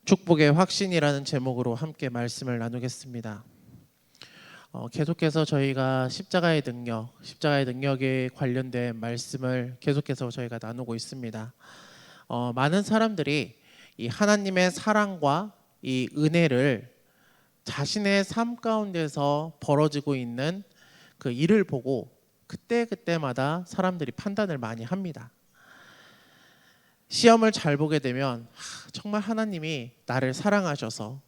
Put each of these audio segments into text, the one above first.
축복의 확신이라는 제목으로 함께 말씀을 나누겠습니다. 계속해서 저희가 십자가의 능력에 관련된 말씀을 계속해서 저희가 나누고 있습니다. 많은 사람들이 이 하나님의 사랑과 이 은혜를 자신의 삶 가운데서 벌어지고 있는 그 일을 보고 그때마다 사람들이 판단을 많이 합니다. 시험을 잘 보게 되면 정말 하나님이 나를 사랑하셔서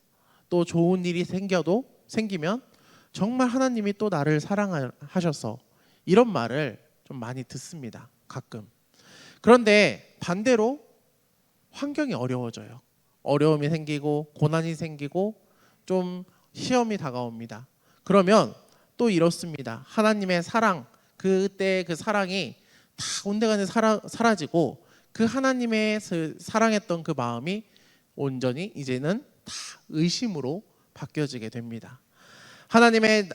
또 좋은 일이 생기면 정말 하나님이 또 나를 사랑하셔서 이런 말을 좀 많이 듣습니다. 가끔. 그런데 반대로 환경이 어려워져요. 어려움이 생기고 고난이 생기고 좀 시험이 다가옵니다. 그러면 또 이렇습니다. 하나님의 사랑, 그때 그 사랑이 다 온데간데 사라지고 그 하나님의 사랑했던 그 마음이 온전히 이제는 다 의심으로 바뀌어지게 됩니다. 하나님이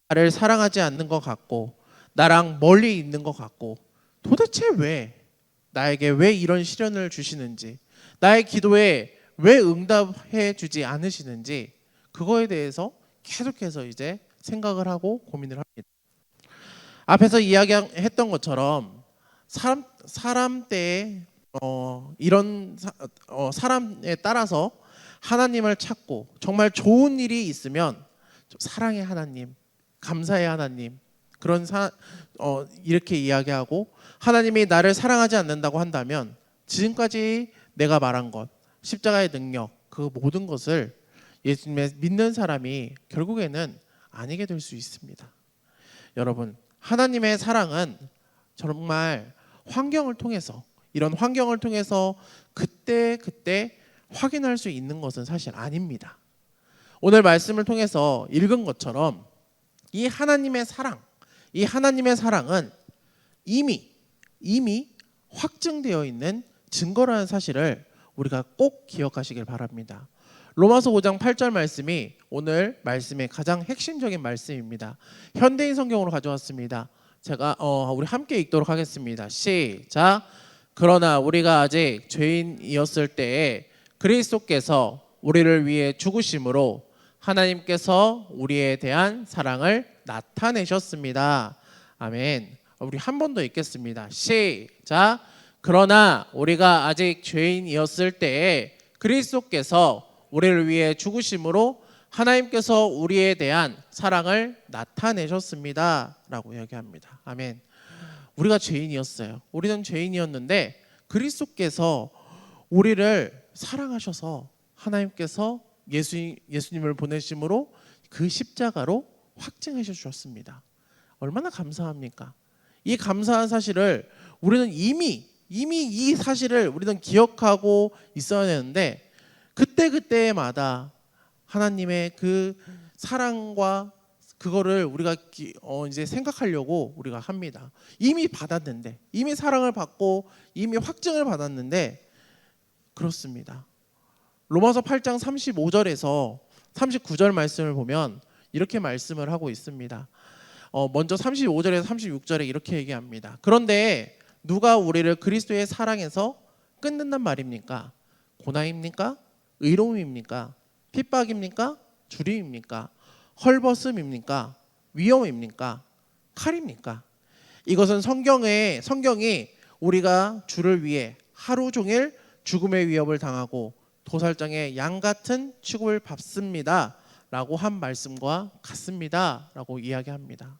나를 사랑하지 않는 것 같고 나랑 멀리 있는 것 같고 도대체 나에게 왜 이런 시련을 주시는지, 나의 기도에 왜 응답해 주지 않으시는지, 그거에 대해서 계속해서 이제 생각을 하고 고민을 합니다. 앞에서 이야기했던 것처럼 사람 때에 사람에 따라서 하나님을 찾고 정말 좋은 일이 있으면 사랑의 하나님, 감사의 하나님, 이렇게 이야기하고, 하나님이 나를 사랑하지 않는다고 한다면 지금까지 내가 말한 것, 십자가의 능력, 그 모든 것을 예수님을 믿는 사람이 결국에는 아니게 될 수 있습니다. 여러분, 하나님의 사랑은 정말 이런 환경을 통해서 그때 확인할 수 있는 것은 사실 아닙니다. 오늘 말씀을 통해서 읽은 것처럼 이 하나님의 사랑은 이미 확증되어 있는 증거라는 사실을 우리가 꼭 기억하시길 바랍니다. 로마서 5장 8절 말씀이 오늘 말씀의 가장 핵심적인 말씀입니다. 현대인 성경으로 가져왔습니다. 우리 함께 읽도록 하겠습니다. 시작. 그러나 우리가 아직 죄인이었을 때에 그리스도께서 우리를 위해 죽으심으로 하나님께서 우리에 대한 사랑을 나타내셨습니다. 아멘. 우리 한 번 더 읽겠습니다. 시작. 그러나 우리가 아직 죄인이었을 때에 그리스도께서 우리를 위해 죽으심으로 하나님께서 우리에 대한 사랑을 나타내셨습니다. 라고 이야기합니다. 아멘. 우리가 죄인이었어요. 우리는 죄인이었는데 그리스도께서 우리를 사랑하셔서 하나님께서 예수님을 보내심으로 그 십자가로 확증해 주셨습니다. 얼마나 감사합니까? 이 감사한 사실을 우리는 이미 이 사실을 우리는 기억하고 있어야 되는데 그때마다 하나님의 그 사랑과 그거를 우리가 이제 생각하려고 우리가 합니다. 이미 받았는데, 이미 사랑을 받고 이미 확증을 받았는데 그렇습니다. 로마서 8장 35절에서 39절 말씀을 보면 이렇게 말씀을 하고 있습니다. 먼저 35절에서 36절에 이렇게 얘기합니다. 그런데 누가 우리를 그리스도의 사랑에서 끊는단 말입니까? 고난입니까? 의로움입니까? 핍박입니까? 주림입니까? 헐벗음입니까? 위험입니까? 칼입니까? 이것은 성경이 우리가 주를 위해 하루 종일 죽음의 위협을 당하고 도살장의 양 같은 취급을 받습니다 라고 한 말씀과 같습니다 라고 이야기합니다.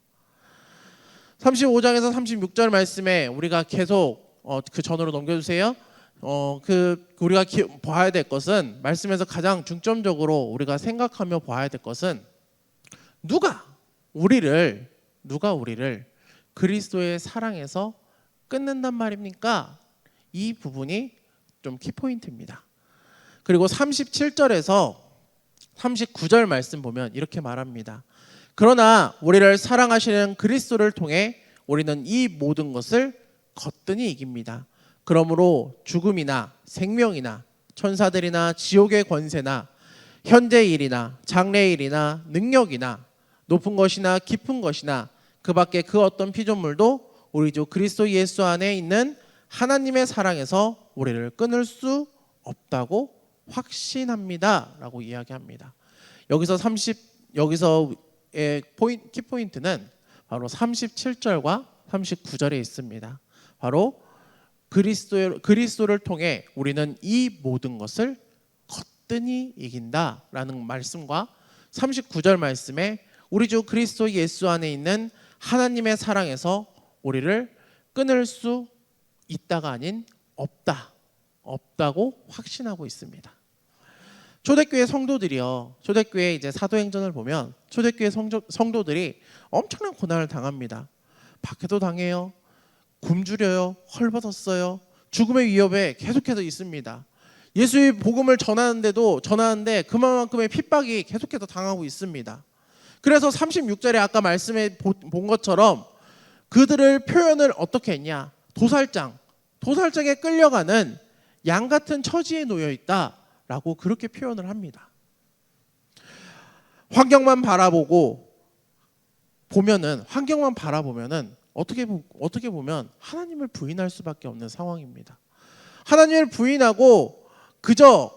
35장에서 36절 말씀에 우리가 계속 그 전으로 넘겨주세요. 우리가 봐야 될 것은, 말씀에서 가장 중점적으로 우리가 생각하며 봐야 될 것은 누가 우리를 그리스도의 사랑에서 끊는단 말입니까? 이 부분이 좀 키포인트입니다. 그리고 37절에서 39절 말씀 보면 이렇게 말합니다. 그러나 우리를 사랑하시는 그리스도를 통해 우리는 이 모든 것을 거뜬히 이깁니다. 그러므로 죽음이나 생명이나 천사들이나 지옥의 권세나 현재 일이나 장래 일이나 능력이나 높은 것이나 깊은 것이나 그 밖에 그 어떤 피조물도 우리 주 그리스도 예수 안에 있는 하나님의 사랑에서 우리를 끊을 수 없다고 확신합니다라고 이야기합니다. 여기서의 키포인트는 바로 37절과 39절에 있습니다. 바로 그리스도를 통해 우리는 이 모든 것을 거뜬히 이긴다라는 말씀과 39절 말씀에 우리 주 그리스도 예수 안에 있는 하나님의 사랑에서 우리를 끊을 수 있다가 아닌 없다고 확신하고 있습니다. 초대교회 성도들이요, 초대교회 이제 사도행전을 보면 초대교회 성도들이 엄청난 고난을 당합니다. 박해도 당해요, 굶주려요, 헐벗었어요, 죽음의 위협에 계속해서 있습니다. 예수의 복음을 전하는데 그만큼의 핍박이 계속해서 당하고 있습니다. 그래서 36절에 아까 말씀해 본 것처럼 그들을 표현을 어떻게 했냐? 도살장에 끌려가는 양 같은 처지에 놓여 있다라고 그렇게 표현을 합니다. 환경만 바라보면은 어떻게 보면 하나님을 부인할 수밖에 없는 상황입니다. 하나님을 부인하고 그저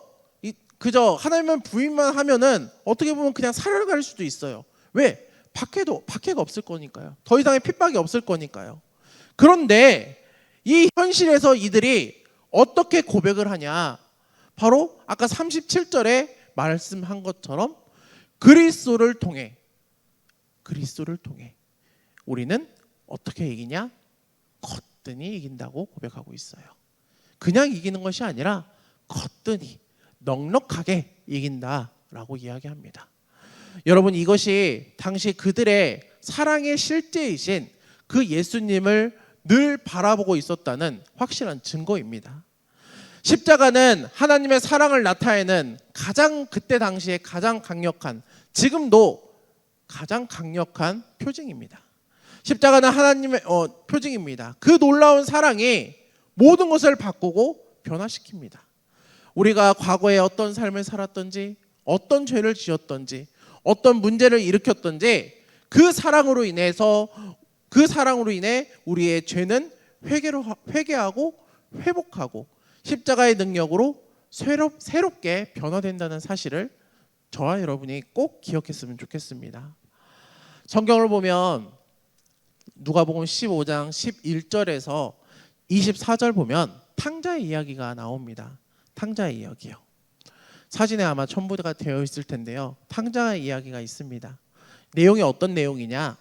하나님만 부인만 하면은 어떻게 보면 그냥 살아갈 수도 있어요. 왜? 박해가 없을 거니까요. 더 이상의 핍박이 없을 거니까요. 그런데 이 현실에서 이들이 어떻게 고백을 하냐? 바로 아까 37절에 말씀한 것처럼 그리스도를 통해 우리는 어떻게 이기냐? 거뜬히 이긴다고 고백하고 있어요. 그냥 이기는 것이 아니라 거뜬히 넉넉하게 이긴다라고 이야기합니다. 여러분, 이것이 당시 그들의 사랑의 실제이신 그 예수님을 늘 바라보고 있었다는 확실한 증거입니다. 십자가는 하나님의 사랑을 나타내는 그때 당시에 가장 강력한, 지금도 가장 강력한 표징입니다. 십자가는 하나님의 표징입니다. 그 놀라운 사랑이 모든 것을 바꾸고 변화시킵니다. 우리가 과거에 어떤 삶을 살았던지, 어떤 죄를 지었던지, 어떤 문제를 일으켰던지 그 사랑으로 인해 우리의 죄는 회개하고 회복하고 십자가의 능력으로 새롭게 변화된다는 사실을 저와 여러분이 꼭 기억했으면 좋겠습니다. 성경을 보면 누가복음 15장 11절에서 24절 보면 탕자의 이야기가 나옵니다. 탕자의 이야기요. 사진에 아마 첨부가 되어 있을 텐데요. 탕자의 이야기가 있습니다. 내용이 어떤 내용이냐?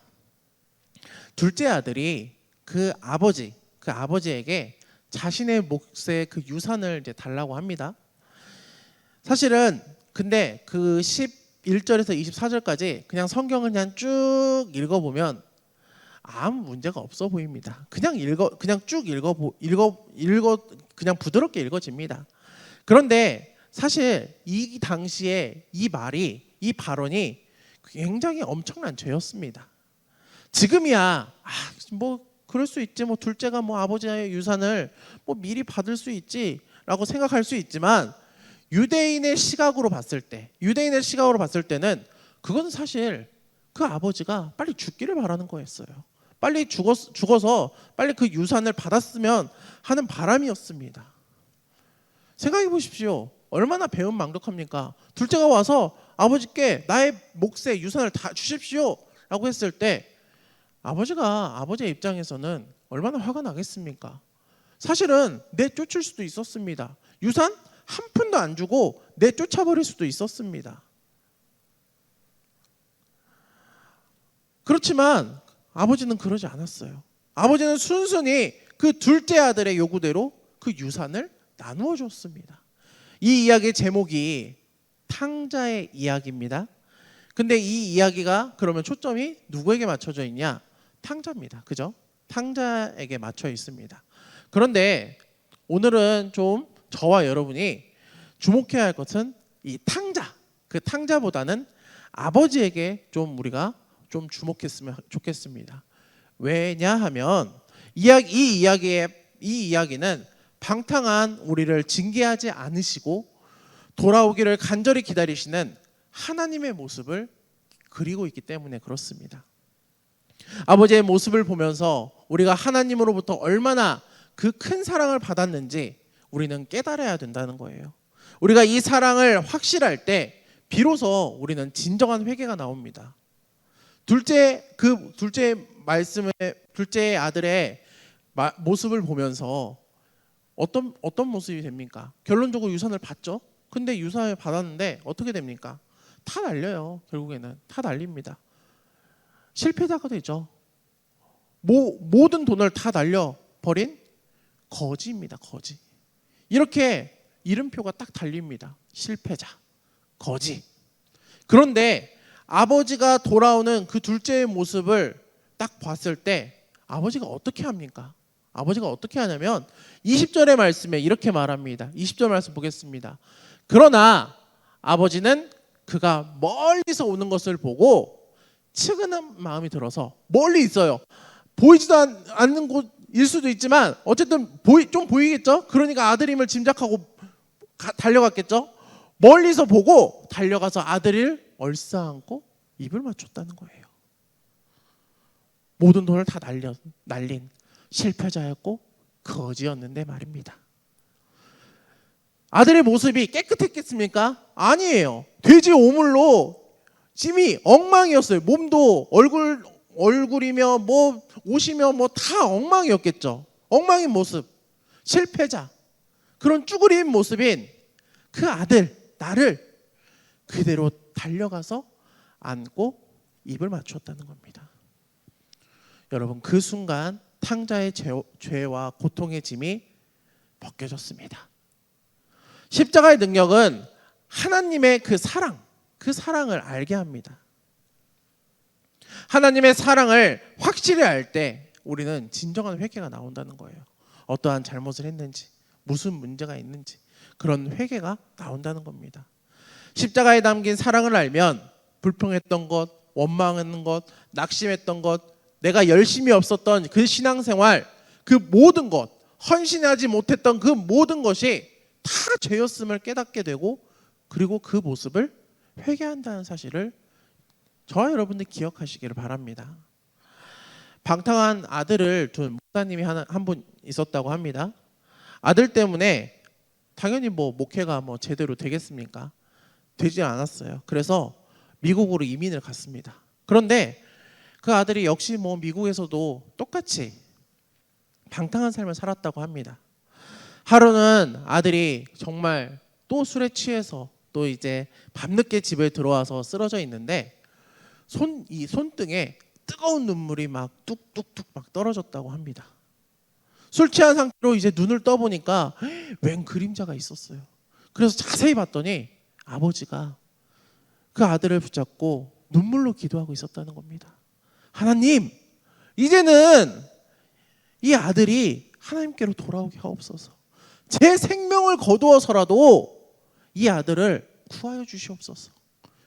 둘째 아들이 그 아버지에게 자신의 몫의 그 유산을 이제 달라고 합니다. 사실은 근데 그 11절에서 24절까지 그냥 성경을 그냥 쭉 읽어보면 아무 문제가 없어 보입니다. 그냥 그냥 부드럽게 읽어집니다. 그런데 사실 이 당시에 이 발언이 굉장히 엄청난 죄였습니다. 지금이야 뭐 그럴 수 있지, 뭐 둘째가 뭐 아버지의 유산을 뭐 미리 받을 수 있지라고 생각할 수 있지만 유대인의 시각으로 봤을 때는 그건 사실 그 아버지가 빨리 죽기를 바라는 거였어요. 빨리 죽어서 빨리 그 유산을 받았으면 하는 바람이었습니다. 생각해 보십시오. 얼마나 배은망덕합니까? 둘째가 와서 아버지께 나의 몫의 유산을 다 주십시오 라고 했을 때 아버지의 입장에서는 얼마나 화가 나겠습니까? 사실은 내쫓을 수도 있었습니다. 유산 한 푼도 안 주고 내쫓아버릴 수도 있었습니다. 그렇지만 아버지는 그러지 않았어요. 아버지는 순순히 그 둘째 아들의 요구대로 그 유산을 나누어 줬습니다. 이 이야기의 제목이 탕자의 이야기입니다. 근데 이 이야기가 그러면 초점이 누구에게 맞춰져 있냐? 탕자입니다. 그죠? 탕자에게 맞춰 있습니다. 그런데 오늘은 좀 저와 여러분이 주목해야 할 것은 이 탕자, 그 탕자보다는 아버지에게 좀 우리가 좀 주목했으면 좋겠습니다. 왜냐하면 이 이야기는 방탕한 우리를 징계하지 않으시고 돌아오기를 간절히 기다리시는 하나님의 모습을 그리고 있기 때문에 그렇습니다. 아버지의 모습을 보면서 우리가 하나님으로부터 얼마나 그 큰 사랑을 받았는지 우리는 깨달아야 된다는 거예요. 우리가 이 사랑을 확실할 때 비로소 우리는 진정한 회개가 나옵니다. 둘째 아들의 모습을 보면서 어떤 모습이 됩니까? 결론적으로 유산을 받죠. 근데 유산을 받았는데 어떻게 됩니까? 다 날려요. 결국에는 다 날립니다. 실패자가 되죠. 모든 돈을 다 날려버린 거지입니다. 거지. 이렇게 이름표가 딱 달립니다. 실패자, 거지. 그런데 아버지가 돌아오는 그 둘째의 모습을 딱 봤을 때 아버지가 어떻게 합니까? 아버지가 어떻게 하냐면 20절의 말씀에 이렇게 말합니다. 20절 말씀 보겠습니다. 그러나 아버지는 그가 멀리서 오는 것을 보고 측은한 마음이 들어서, 멀리 있어요. 보이지도 않는 곳일 수도 있지만 어쨌든 좀 보이겠죠? 그러니까 아들임을 짐작하고 달려갔겠죠? 멀리서 보고 달려가서 아들을 얼싸안고 입을 맞췄다는 거예요. 모든 돈을 다 날린 실패자였고 거지였는데 말입니다. 아들의 모습이 깨끗했겠습니까? 아니에요. 돼지 오물로 찜이 엉망이었어요. 몸도 얼굴이며 뭐 옷이며 뭐 다 엉망이었겠죠. 엉망인 모습, 실패자, 그런 쭈그린 모습인 그 아들, 나를 그대로 달려가서 안고 입을 맞췄다는 겁니다. 여러분, 그 순간 탕자의 죄와 고통의 짐이 벗겨졌습니다. 십자가의 능력은 하나님의 그 사랑을 알게 합니다. 하나님의 사랑을 확실히 알 때 우리는 진정한 회개가 나온다는 거예요. 어떠한 잘못을 했는지, 무슨 문제가 있는지 그런 회개가 나온다는 겁니다. 십자가에 담긴 사랑을 알면 불평했던 것, 원망하는 것, 낙심했던 것, 내가 열심히 없었던 그 신앙생활, 그 모든 것, 헌신하지 못했던 그 모든 것이 다 죄였음을 깨닫게 되고, 그리고 그 모습을 회개한다는 사실을 저와 여러분들 기억하시기를 바랍니다. 방탕한 아들을 둔 목사님이 한 분 있었다고 합니다. 아들 때문에 당연히 목회가 제대로 되겠습니까? 되지 않았어요. 그래서 미국으로 이민을 갔습니다. 그런데 그 아들이 역시 미국에서도 똑같이 방탕한 삶을 살았다고 합니다. 하루는 아들이 정말 또 술에 취해서 또 이제 밤늦게 집에 들어와서 쓰러져 있는데 이 손등에 뜨거운 눈물이 막 뚝뚝뚝 막 떨어졌다고 합니다. 술 취한 상태로 이제 눈을 떠보니까 웬 그림자가 있었어요. 그래서 자세히 봤더니 아버지가 그 아들을 붙잡고 눈물로 기도하고 있었다는 겁니다. 하나님, 이제는 이 아들이 하나님께로 돌아오게 하옵소서. 제 생명을 거두어서라도 이 아들을 구하여 주시옵소서.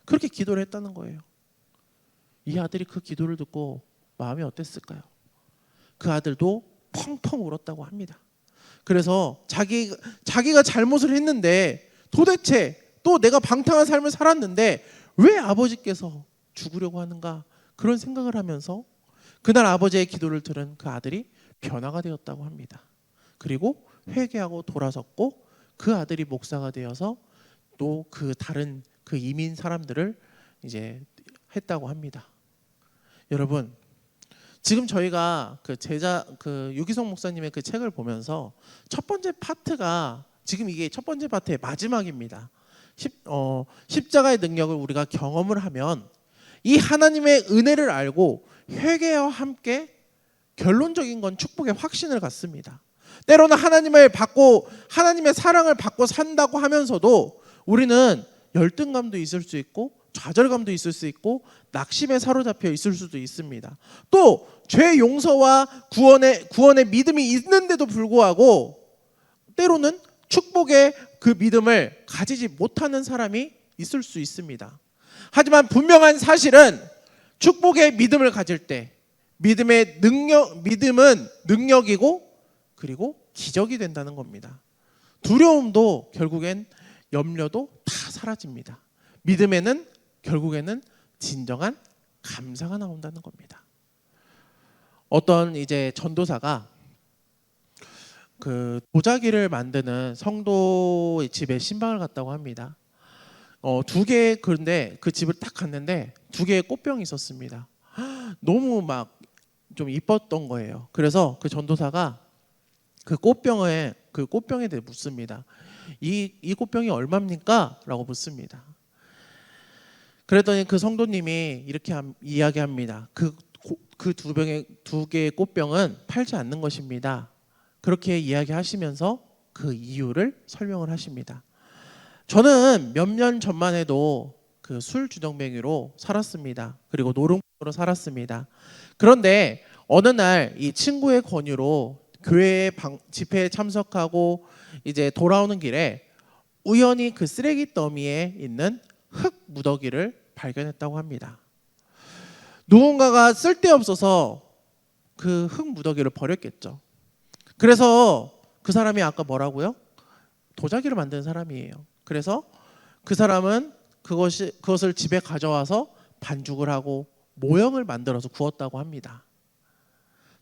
그렇게 기도를 했다는 거예요. 이 아들이 그 기도를 듣고 마음이 어땠을까요? 그 아들도 펑펑 울었다고 합니다. 그래서 자기가 잘못을 했는데 도대체 또 내가 방탕한 삶을 살았는데 왜 아버지께서 죽으려고 하는가, 그런 생각을 하면서 그날 아버지의 기도를 들은 그 아들이 변화가 되었다고 합니다. 그리고 회개하고 돌아섰고 그 아들이 목사가 되어서 또 그 다른 그 이민 사람들을 이제 했다고 합니다. 여러분, 지금 저희가 그 유기성 목사님의 그 책을 보면서 첫 번째 파트가 지금 이게 첫 번째 파트의 마지막입니다. 십자가의 능력을 우리가 경험을 하면 이 하나님의 은혜를 알고 회개와 함께 결론적인 건 축복의 확신을 갖습니다. 때로는 하나님의 사랑을 받고 산다고 하면서도 우리는 열등감도 있을 수 있고 좌절감도 있을 수 있고 낙심에 사로잡혀 있을 수도 있습니다. 또 죄 용서와 구원의 믿음이 있는데도 불구하고 때로는 축복의 그 믿음을 가지지 못하는 사람이 있을 수 있습니다. 하지만 분명한 사실은 축복의 믿음을 가질 때 믿음은 능력이고 그리고 기적이 된다는 겁니다. 두려움도 결국엔 염려도 다 사라집니다. 믿음에는 결국에는 진정한 감사가 나온다는 겁니다. 어떤 이제 전도사가 그 도자기를 만드는 성도의 집에 신방을 갔다고 합니다. 두 개, 그런데 그 집을 딱 갔는데 두 개의 꽃병이 있었습니다. 너무 막 좀 이뻤던 거예요. 그래서 그 전도사가 그 꽃병에 대해 묻습니다. 이 꽃병이 얼마입니까? 라고 묻습니다. 그랬더니 그 성도님이 이렇게 이야기합니다. 그 두 개의 꽃병은 팔지 않는 것입니다. 그렇게 이야기하시면서 그 이유를 설명을 하십니다. 저는 몇 년 전만 해도 그 술 주정뱅이로 살았습니다. 그리고 노름으로 살았습니다. 그런데 어느 날 이 친구의 권유로 교회 집회에 참석하고 이제 돌아오는 길에 우연히 그 쓰레기 더미에 있는 흙 무더기를 발견했다고 합니다. 누군가가 쓸데없어서 그 흙 무더기를 버렸겠죠. 그래서 그 사람이 아까 뭐라고요? 도자기를 만드는 사람이에요. 그래서 그 사람은 그것을 집에 가져와서 반죽을 하고 모형을 만들어서 구웠다고 합니다.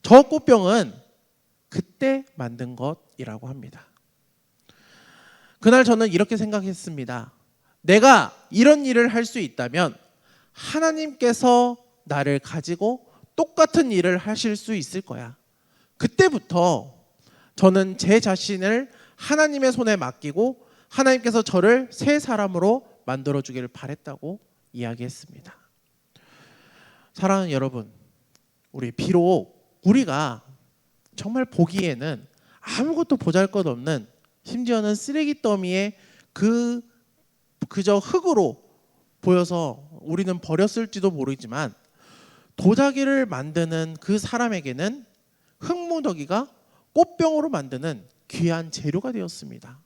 저 꽃병은 그때 만든 것이라고 합니다. 그날 저는 이렇게 생각했습니다. 내가 이런 일을 할 수 있다면 하나님께서 나를 가지고 똑같은 일을 하실 수 있을 거야. 그때부터 저는 제 자신을 하나님의 손에 맡기고 하나님께서 저를 새 사람으로 만들어 주기를 바랬다고 이야기했습니다. 사랑하는 여러분, 우리가 정말 보기에는 아무것도 보잘것없는, 심지어는 쓰레기 더미에 그저 흙으로 보여서 우리는 버렸을지도 모르지만 도자기를 만드는 그 사람에게는 흙무더기가 꽃병으로 만드는 귀한 재료가 되었습니다.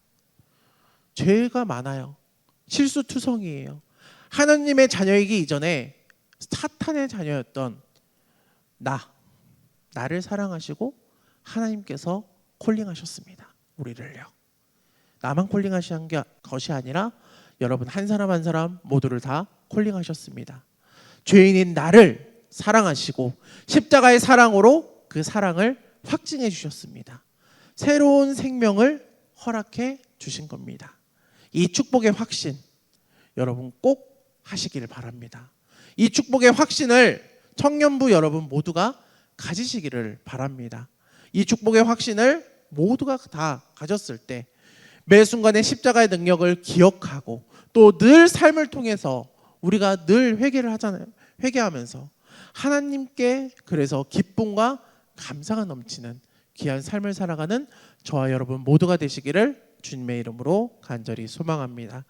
죄가 많아요. 실수투성이에요. 하나님의 자녀이기 이전에 사탄의 자녀였던 나를 사랑하시고 하나님께서 콜링하셨습니다. 우리를요. 나만 콜링하신 것이 아니라 여러분 한 사람 한 사람 모두를 다 콜링하셨습니다. 죄인인 나를 사랑하시고 십자가의 사랑으로 그 사랑을 확증해 주셨습니다. 새로운 생명을 허락해 주신 겁니다. 이 축복의 확신 여러분 꼭 하시기를 바랍니다. 이 축복의 확신을 청년부 여러분 모두가 가지시기를 바랍니다. 이 축복의 확신을 모두가 다 가졌을 때 매 순간의 십자가의 능력을 기억하고 또 늘 삶을 통해서 우리가 늘 회개를 하잖아요. 회개하면서 하나님께 그래서 기쁨과 감사가 넘치는 귀한 삶을 살아가는 저와 여러분 모두가 되시기를 주님의 이름으로 간절히 소망합니다.